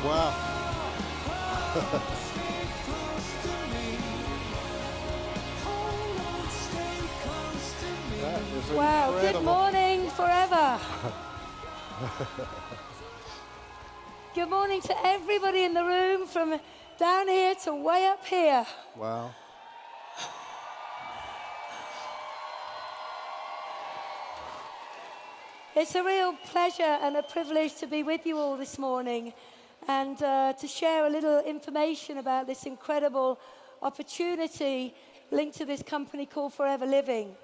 Wow. That is Wow, incredible. good morning forever. Good morning to everybody in the room from down here to way up here. Wow. It's a real pleasure and a privilege to be with you all this morning and to share a little information about this incredible opportunity linked to this company called Forever Living.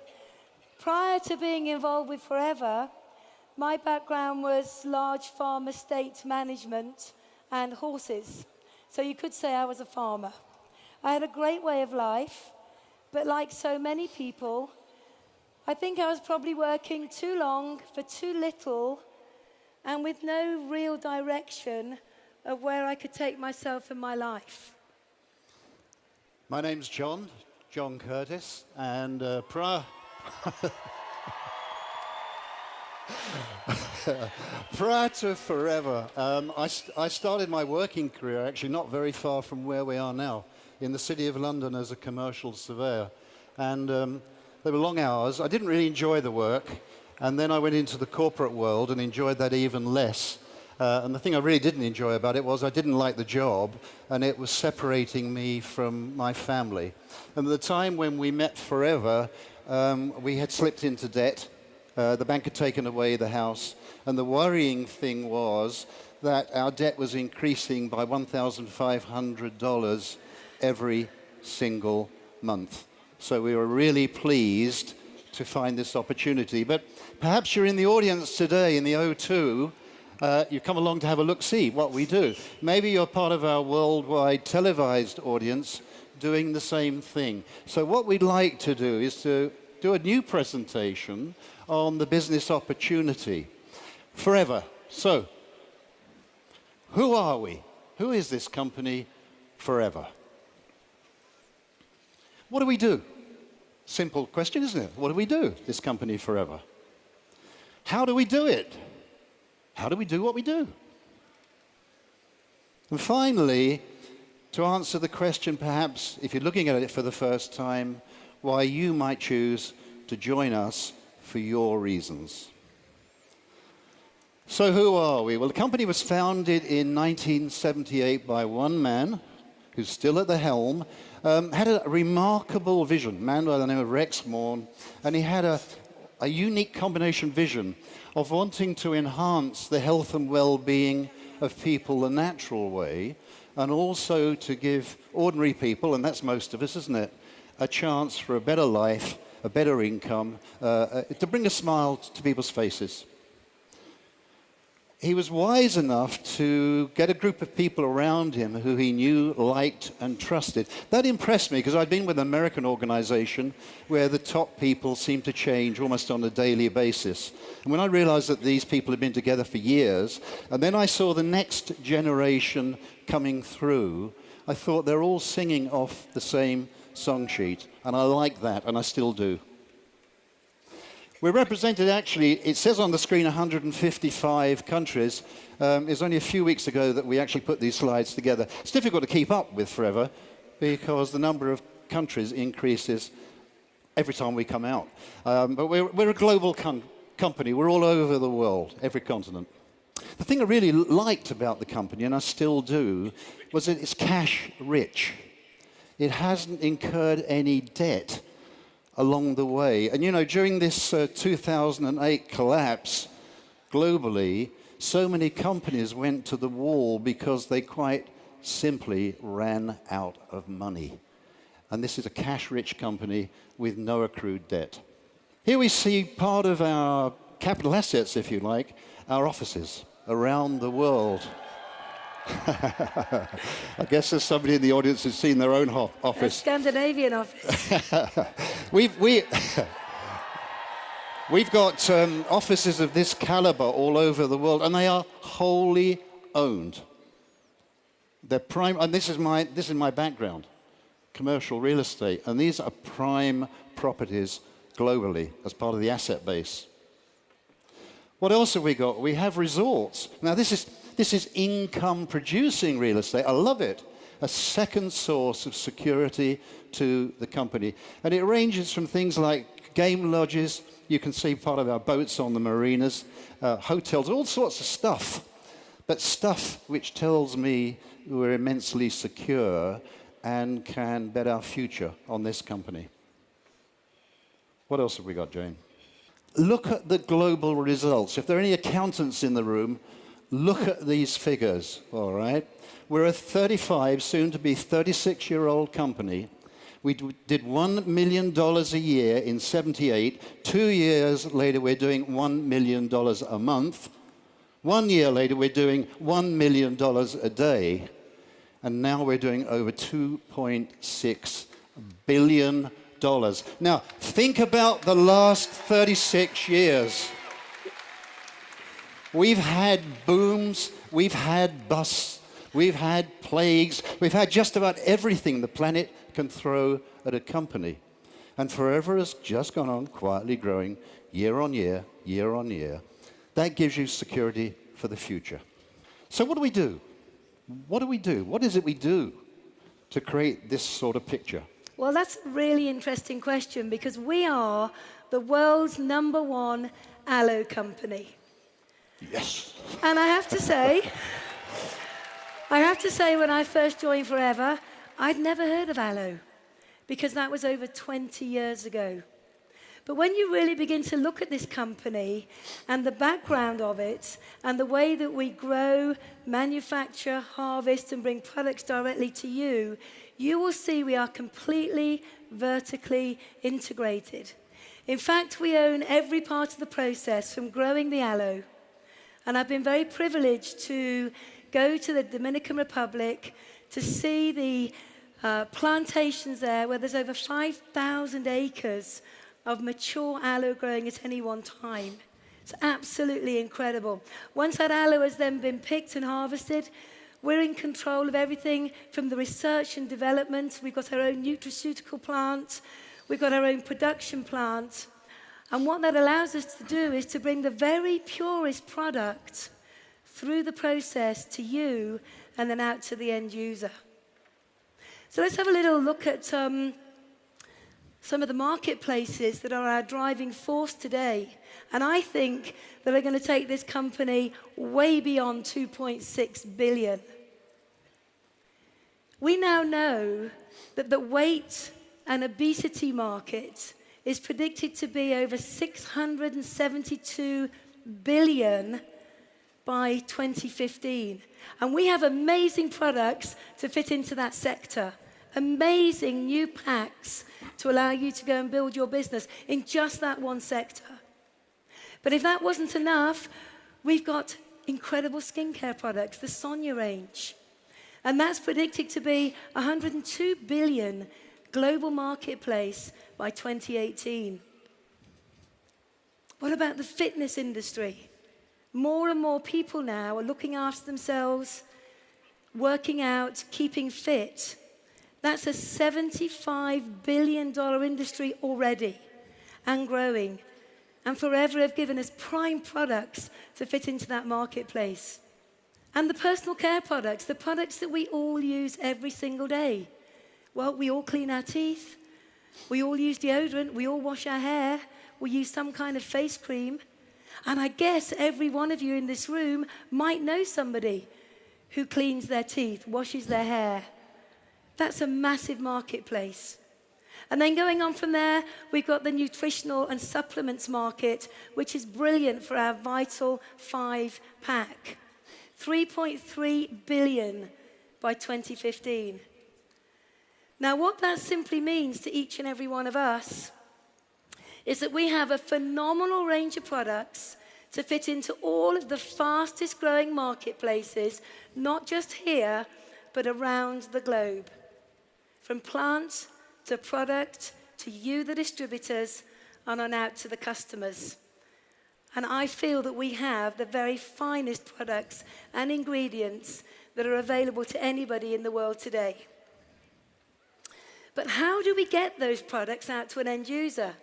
Prior to being involved with Forever, my background was large farm estate management and horses. So you could say I was a farmer. I had a great way of life, but like so many people, I think I was probably working too long for too little and with no real direction of where I could take myself in my life. My name's John Curtis, and prior to Forever, I started my working career actually not very far from where we are now, in the City of London as a commercial surveyor. And they were long hours. I didn't really enjoy the work, and then I went into the corporate world and enjoyed that even less. And the thing I really didn't enjoy about it was I didn't like the job, and it was separating me from my family. And at the time when we met Forever, we had slipped into debt. The bank had taken away the house, and the worrying thing was that our debt was increasing by $1,500 every single month. So we were really pleased to find this opportunity. But perhaps you're in the audience today in the O2. You come along to have a look-see what we do. Maybe you're part of our worldwide televised audience doing the same thing. So what we'd like to do is to do a new presentation on the business opportunity. Forever. So, who are we? Who is this company, Forever? What do we do? Simple question, isn't it? What do we do, this company, Forever? How do we do it? How do we do what we do? And finally, to answer the question, perhaps, if you're looking at it for the first time, why you might choose to join us for your reasons. So who are we? Well, the company was founded in 1978 by one man, who's still at the helm, had a remarkable vision, a man by the name of Rex Morn, and he had a unique combination vision of wanting to enhance the health and well-being of people the natural way, and also to give ordinary people, and that's most of us, isn't it, a chance for a better life, a better income, to bring a smile to people's faces. He was wise enough to get a group of people around him who he knew, liked, and trusted. That impressed me because I'd been with an American organization where the top people seemed to change almost on a daily basis. And when I realized that these people had been together for years, and then I saw the next generation coming through, I thought they're all singing off the same song sheet. And I like that, and I still do. We're represented, actually, it says on the screen 155 countries. It's only a few weeks ago that we actually put these slides together. It's difficult to keep up with Forever because the number of countries increases every time we come out. But we're a global company. We're all over the world, every continent. The thing I really liked about the company, and I still do, was that it's cash rich. It hasn't incurred any debt along the way. And you know, during this 2008 collapse globally, so many companies went to the wall because they quite simply ran out of money. And this is a cash-rich company with no accrued debt. Here we see part of our capital assets, if you like, our offices around the world. I guess there's somebody in the audience who's seen their own office. A Scandinavian office. We've got offices of this caliber all over the world, and they are wholly owned. They're prime, and this is my background, commercial real estate, and these are prime properties globally as part of the asset base. What else have we got? We have resorts. Now this This is income-producing real estate. I love it. A second source of security to the company. And it ranges from things like game lodges. You can see part of our boats on the marinas, hotels, all sorts of stuff. But stuff which tells me we're immensely secure and can bet our future on this company. What else have we got, Jayne? Look at the global results. If there are any accountants in the room, look at these figures, all right? We're a 35, soon to be 36-year-old company. We did $1 million a year in 78. 2 years later, we're doing $1 million a month. 1 year later, we're doing $1 million a day. And now we're doing over $2.6 billion. Now, think about the last 36 years. We've had booms, we've had busts, we've had plagues, we've had just about everything the planet can throw at a company. And Forever has just gone on quietly growing year on year, year on year. That gives you security for the future. So what do we do? What do we do? What is it we do to create this sort of picture? Well, that's a really interesting question because we are the world's #1 aloe company. Yes. And I have to say, when I first joined Forever, I'd never heard of aloe because that was over 20 years ago. But when you really begin to look at this company and the background of it and the way that we grow, manufacture, harvest, and bring products directly to you, you will see we are completely vertically integrated. In fact, we own every part of the process from growing the aloe. And I've been very privileged to go to the Dominican Republic to see the plantations there where there's over 5,000 acres of mature aloe growing at any one time. It's absolutely incredible. Once that aloe has then been picked and harvested, we're in control of everything from the research and development. We've got our own nutraceutical plant. We've got our own production plant. And what that allows us to do is to bring the very purest product through the process to you and then out to the end user. So let's have a little look at some of the marketplaces that are our driving force today. And I think that are going to take this company way beyond 2.6 billion. We now know that the weight and obesity market is predicted to be over 672 billion by 2015. And we have amazing products to fit into that sector. Amazing new packs to allow you to go and build your business in just that one sector. But if that wasn't enough, we've got incredible skincare products, the Sonia range. And that's predicted to be 102 billion global marketplace by 2018. What about the fitness industry? More and more people now are looking after themselves, working out, keeping fit. That's a $75 billion industry already and growing. And Forever have given us prime products to fit into that marketplace. And the personal care products, the products that we all use every single day. Well, we all clean our teeth. We all use deodorant. We all wash our hair. We use some kind of face cream. And I guess every one of you in this room might know somebody who cleans their teeth, washes their hair. That's a massive marketplace. And then going on from there, we've got the nutritional and supplements market, which is brilliant for our Vital 5 pack. 3.3 billion by 2015. Now, what that simply means to each and every one of us is that we have a phenomenal range of products to fit into all of the fastest growing marketplaces, not just here, but around the globe. From plant to product to you, the distributors, and on out to the customers. And I feel that we have the very finest products and ingredients that are available to anybody in the world today. But how do we get those products out to an end user?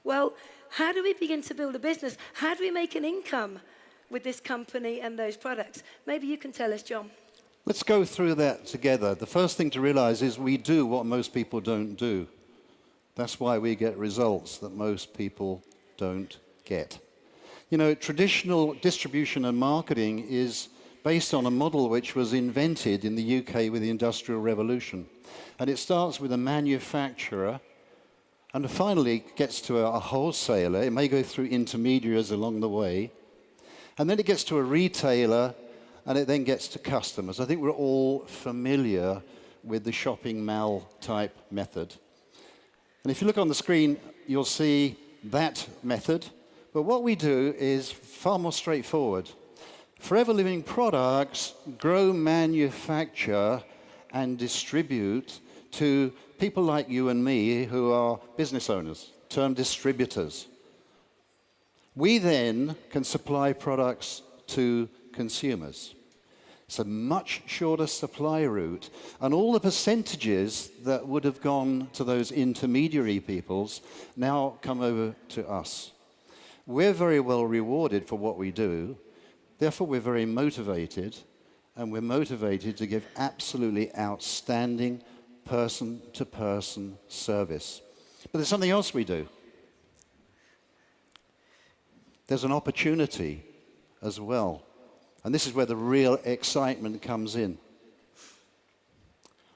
Well, how do we begin to build a business? How do we make an income with this company and those products. Maybe you can tell us, John. Let's go through that together. The first thing to realize is we do what most people don't do. That's why we get results that most people don't get. You know, traditional distribution and marketing is based on a model which was invented in the UK with the Industrial Revolution. And it starts with a manufacturer and finally gets to a wholesaler. It may go through intermediaries along the way. And then it gets to a retailer, and it then gets to customers. I think we're all familiar with the shopping mall type method. And if you look on the screen, you'll see that method. But what we do is far more straightforward. Forever Living products grow, manufacture, and distribute to people like you and me who are business owners, termed distributors. We then can supply products to consumers. It's a much shorter supply route, and all the percentages that would have gone to those intermediary peoples now come over to us. We're very well rewarded for what we do, therefore we're very motivated, and we're motivated to give absolutely outstanding person-to-person service. But there's something else we do. There's an opportunity as well. And this is where the real excitement comes in.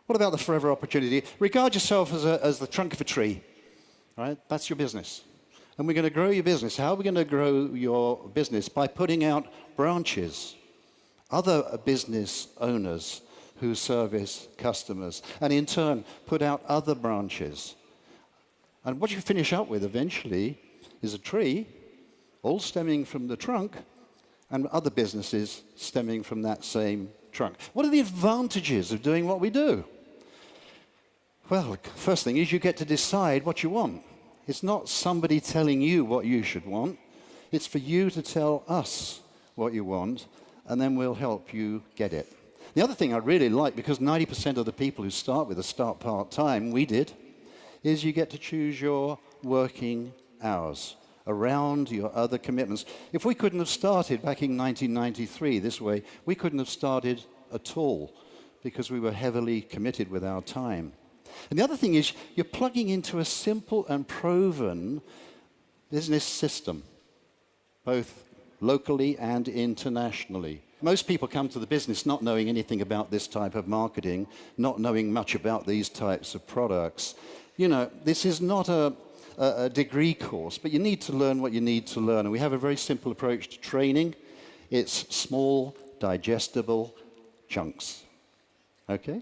What about the forever opportunity? Regard yourself as the trunk of a tree, right? That's your business. And we're going to grow your business. How are we going to grow your business? By putting out branches, other business owners who service customers, and in turn put out other branches. And what you finish up with eventually is a tree, all stemming from the trunk, and other businesses stemming from that same trunk. What are the advantages of doing what we do? Well, the first thing is you get to decide what you want. It's not somebody telling you what you should want. It's for you to tell us what you want, and then we'll help you get it. The other thing I really like, because 90% of the people who start with us start part-time, we did, is you get to choose your working hours around your other commitments. If we couldn't have started back in 1993 this way, we couldn't have started at all because we were heavily committed with our time. And the other thing is you're plugging into a simple and proven business system, both locally and internationally. Most people come to the business not knowing anything about this type of marketing, not knowing much about these types of products. You know, this is not a degree course, but you need to learn what you need to learn. And we have a very simple approach to training. It's small, digestible chunks. Okay?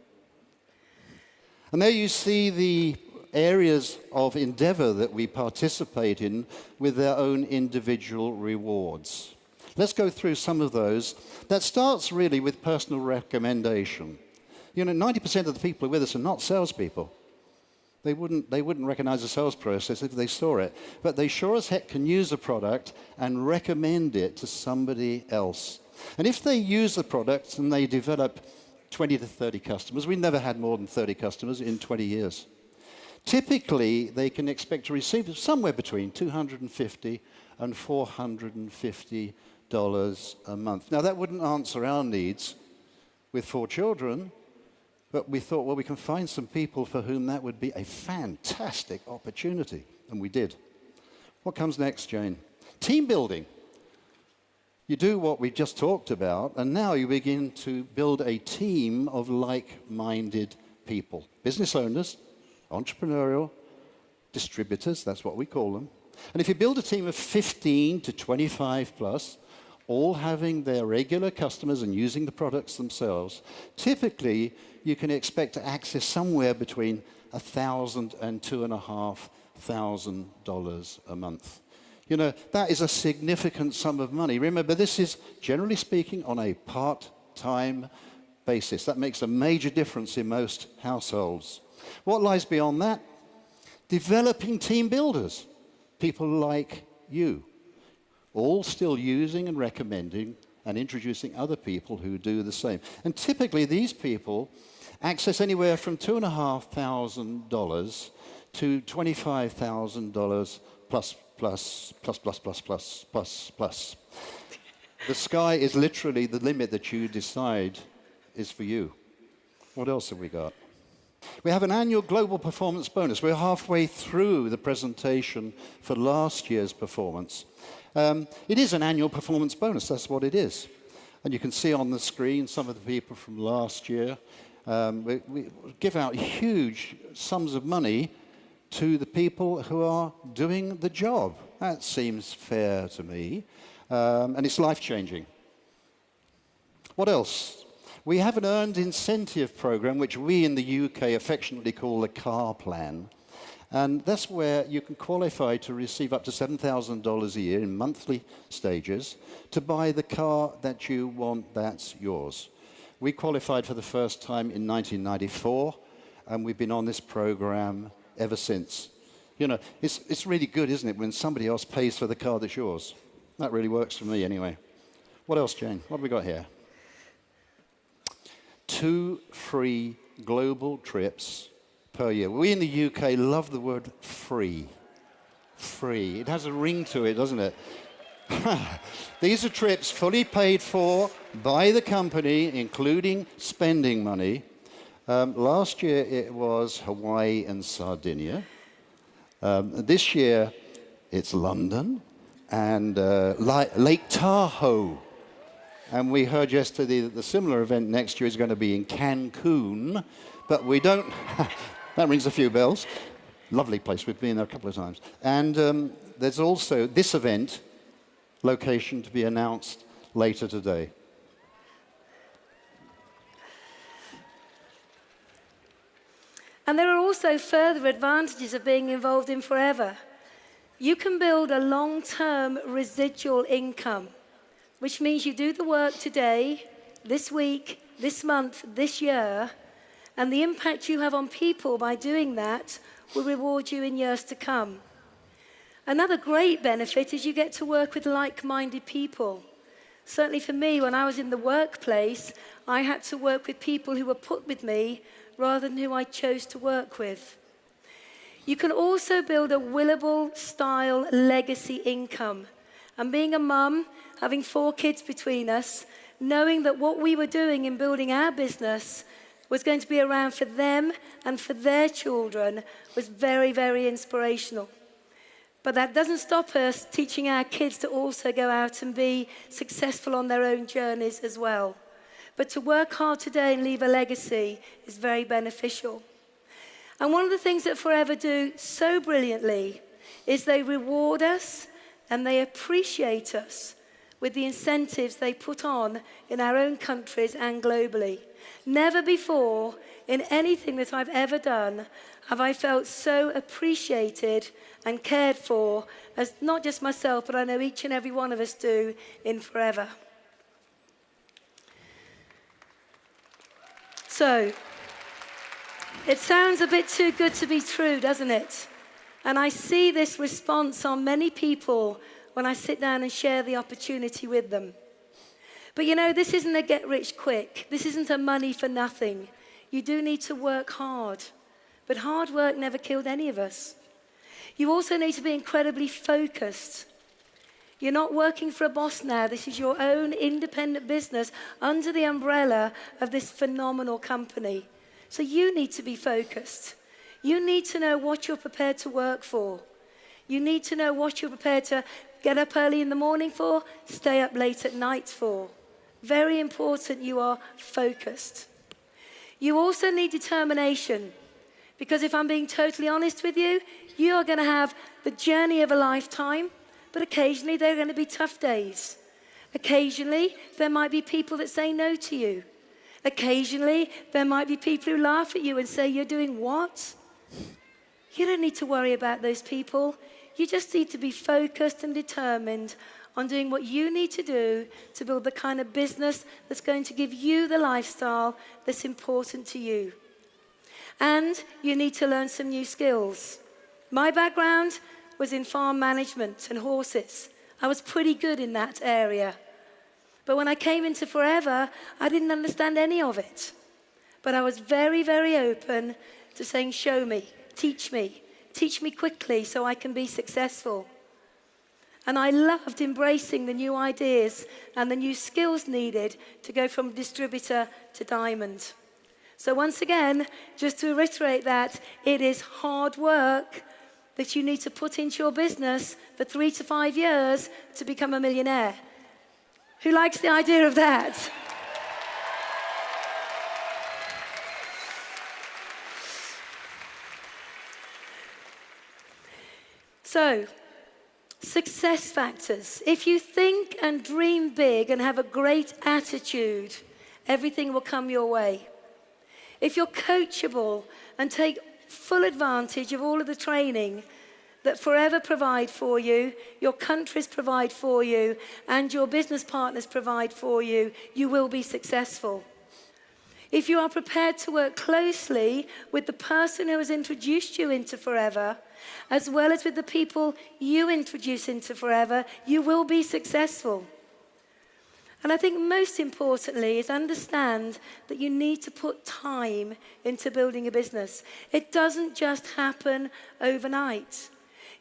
And there you see the areas of endeavor that we participate in with their own individual rewards. Let's go through some of those. That starts really with personal recommendation. You know, 90% of the people who are with us are not salespeople. They wouldn't recognize the sales process if they saw it. But they sure as heck can use a product and recommend it to somebody else. And if they use the product and they develop 20 to 30 customers, we never had more than 30 customers in 20 years. Typically, they can expect to receive somewhere between $250 and $450 a month. Now, that wouldn't answer our needs with 4 children, but we thought, well, we can find some people for whom that would be a fantastic opportunity, and we did. What comes next, Jayne? Team building. You do what we just talked about, and now you begin to build a team of like-minded people. Business owners, entrepreneurial, distributors, that's what we call them. And if you build a team of 15 to 25 plus, all having their regular customers and using the products themselves, typically you can expect to access somewhere between $1,000 and $2,500 a month. You know, that is a significant sum of money. Remember, this is, generally speaking, on a part-time basis. That makes a major difference in most households. What lies beyond that? Developing team builders, people like you, all still using and recommending and introducing other people who do the same. And typically, these people access anywhere from $2,500 to $25,000 plus. The sky is literally the limit that you decide is for you. What else have we got? We have an annual global performance bonus. We're halfway through the presentation for last year's performance. It is an annual performance bonus, that's what it is. And you can see on the screen some of the people from last year. We give out huge sums of money to the people who are doing the job. That seems fair to me. And it's life-changing. What else? We have an earned incentive program, which we in the UK affectionately call the car plan. And that's where you can qualify to receive up to $7,000 a year in monthly stages to buy the car that you want that's yours. We qualified for the first time in 1994, and we've been on this program ever since. You know, it's really good, isn't it, when somebody else pays for the car that's yours? That really works for me anyway. What else, Jane? What have we got here? 2 free global trips per year. We in the UK love the word free. Free. It has a ring to it, doesn't it? These are trips fully paid for by the company, including spending money. Last year it was Hawaii and Sardinia. This year it's London and Lake Tahoe. And we heard yesterday that the similar event next year is going to be in Cancun, but we don't... That rings a few bells. Lovely place. We've been there a couple of times. And there's also this event, location to be announced later today. And there are also further advantages of being involved in Forever. You can build a long-term residual income, which means you do the work today, this week, this month, this year, and the impact you have on people by doing that will reward you in years to come. Another great benefit is you get to work with like-minded people. Certainly for me, when I was in the workplace, I had to work with people who were put with me rather than who I chose to work with. You can also build a Willable-style legacy income. And being a mum, having 4 kids between us, knowing that what we were doing in building our business was going to be around for them and for their children was very, very inspirational. But that doesn't stop us teaching our kids to also go out and be successful on their own journeys as well. But to work hard today and leave a legacy is very beneficial. And one of the things that Forever do so brilliantly is they reward us and they appreciate us with the incentives they put on in our own countries and globally. Never before in anything that I've ever done have I felt so appreciated and cared for as not just myself, but I know each and every one of us do in Forever. So, it sounds a bit too good to be true, doesn't it? And I see this response on many people when I sit down and share the opportunity with them. But you know, this isn't a get rich quick. This isn't a money for nothing. You do need to work hard. But hard work never killed any of us. You also need to be incredibly focused. You're not working for a boss now. This is your own independent business under the umbrella of this phenomenal company. So you need to be focused. You need to know what you're prepared to work for. You need to know what you're prepared to get up early in the morning for, stay up late at night for. Very important you are focused. You also need determination. Because if I'm being totally honest with you, you are going to have the journey of a lifetime, but occasionally there are going to be tough days. Occasionally, there might be people that say no to you. Occasionally, there might be people who laugh at you and say, "You're doing what?" You don't need to worry about those people. You just need to be focused and determined on doing what you need to do to build the kind of business that's going to give you the lifestyle that's important to you. And you need to learn some new skills. My background was in farm management and horses. I was pretty good in that area. But when I came into Forever, I didn't understand any of it. But I was very, very open to saying, show me, teach me quickly so I can be successful. And I loved embracing the new ideas and the new skills needed to go from distributor to diamond. So once again, just to reiterate that, it is hard work that you need to put into your business for 3 to 5 years to become a millionaire. Who likes the idea of that? So, success factors. If you think and dream big and have a great attitude, everything will come your way. If you're coachable and take full advantage of all of the training that Forever provide for you, your countries provide for you, and your business partners provide for you, you will be successful. If you are prepared to work closely with the person who has introduced you into Forever, as well as with the people you introduce into Forever, you will be successful. And I think most importantly is understand that you need to put time into building a business. It doesn't just happen overnight.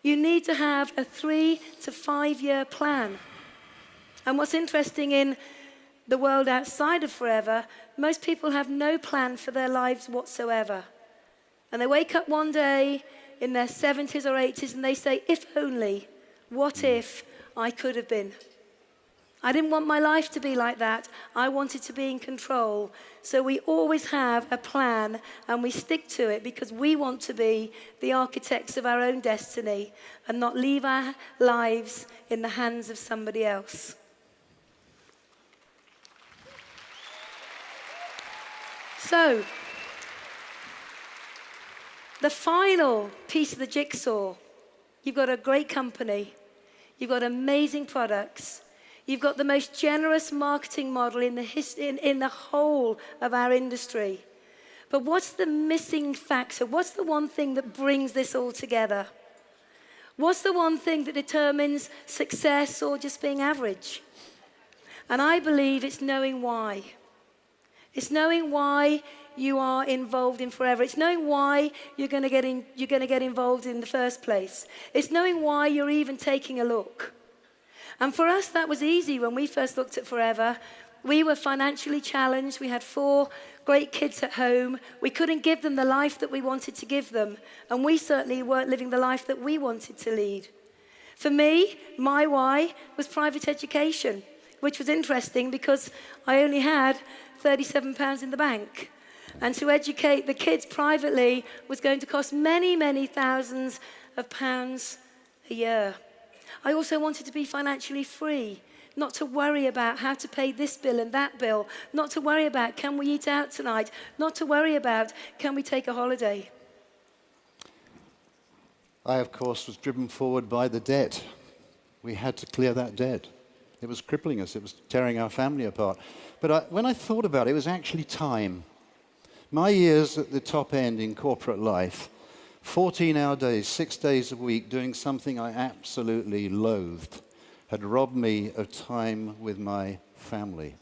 You need to have a 3 to 5 year plan. And what's interesting in the world outside of Forever, most people have no plan for their lives whatsoever. And they wake up one day in their 70s or 80s and they say, if only, what if I could have been? I didn't want my life to be like that. I wanted to be in control. So we always have a plan and we stick to it because we want to be the architects of our own destiny and not leave our lives in the hands of somebody else. So, the final piece of the jigsaw, you've got a great company, you've got amazing products, you've got the most generous marketing model in the whole of our industry. But what's the missing factor? What's the one thing that brings this all together? What's the one thing that determines success or just being average? And I believe it's knowing why. It's knowing why you are involved in Forever. It's knowing why you're going to get involved in the first place. It's knowing why you're even taking a look. And for us, that was easy when we first looked at Forever. We were financially challenged. We had 4 great kids at home. We couldn't give them the life that we wanted to give them. And we certainly weren't living the life that we wanted to lead. For me, my why was private education, which was interesting because I only had £37 in the bank. And to educate the kids privately was going to cost many, many thousands of pounds a year. I also wanted to be financially free, not to worry about how to pay this bill and that bill, not to worry about can we eat out tonight, not to worry about can we take a holiday. I, of course, was driven forward by the debt. We had to clear that debt. It was crippling us. It was tearing our family apart. But when I thought about it, it was actually time. My years at the top end in corporate life, 14-hour days, 6 days a week, doing something I absolutely loathed, had robbed me of time with my family.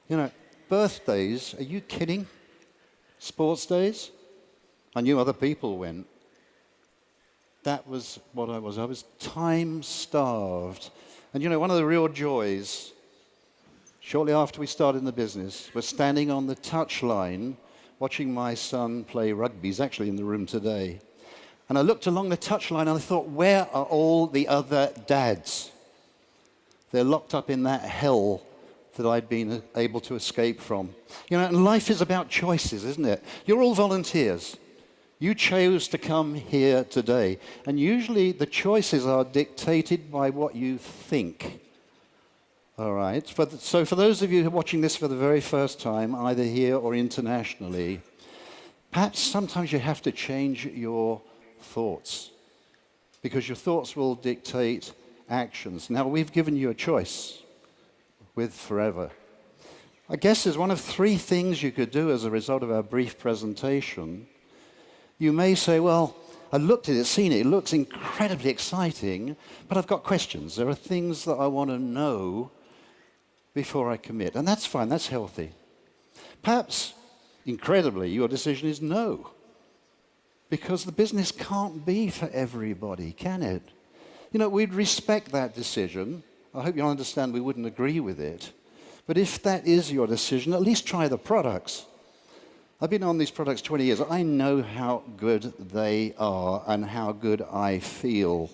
You know, birthdays, are you kidding? Sports days? I knew other people went. That was what I was. I was time-starved. And you know, one of the real joys, shortly after we started in the business, was standing on the touchline watching my son play rugby. He's actually in the room today. And I looked along the touchline and I thought, where are all the other dads? They're locked up in that hell that I'd been able to escape from. You know, and life is about choices, isn't it? You're all volunteers. You chose to come here today. And usually the choices are dictated by what you think. All right. So for those of you who are watching this for the very first time, either here or internationally, perhaps sometimes you have to change your thoughts because your thoughts will dictate actions. Now, we've given you a choice with Forever. I guess there's one of 3 things you could do as a result of our brief presentation. You may say, well, I looked at it, seen it, it looks incredibly exciting, but I've got questions. There are things that I want to know before I commit. And that's fine, that's healthy. Perhaps, incredibly, your decision is no. Because the business can't be for everybody, can it? You know, we'd respect that decision. I hope you'll understand we wouldn't agree with it. But if that is your decision, at least try the products. I've been on these products 20 years. I know how good they are and how good I feel.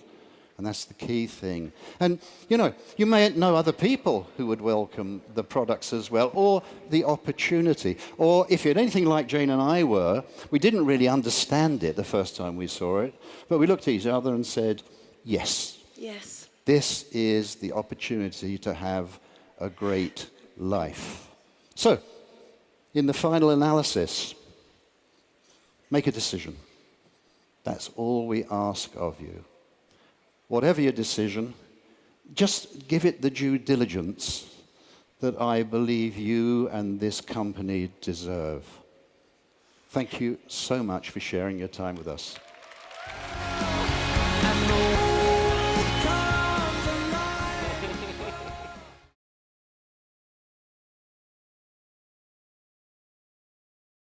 And that's the key thing. And, you know, you may know other people who would welcome the products as well, or the opportunity. Or if you're anything like Jayne and I were, we didn't really understand it the first time we saw it, but we looked at each other and said, yes. Yes. This is the opportunity to have a great life. So, in the final analysis, make a decision. That's all we ask of you. Whatever your decision, just give it the due diligence that I believe you and this company deserve. Thank you so much for sharing your time with us.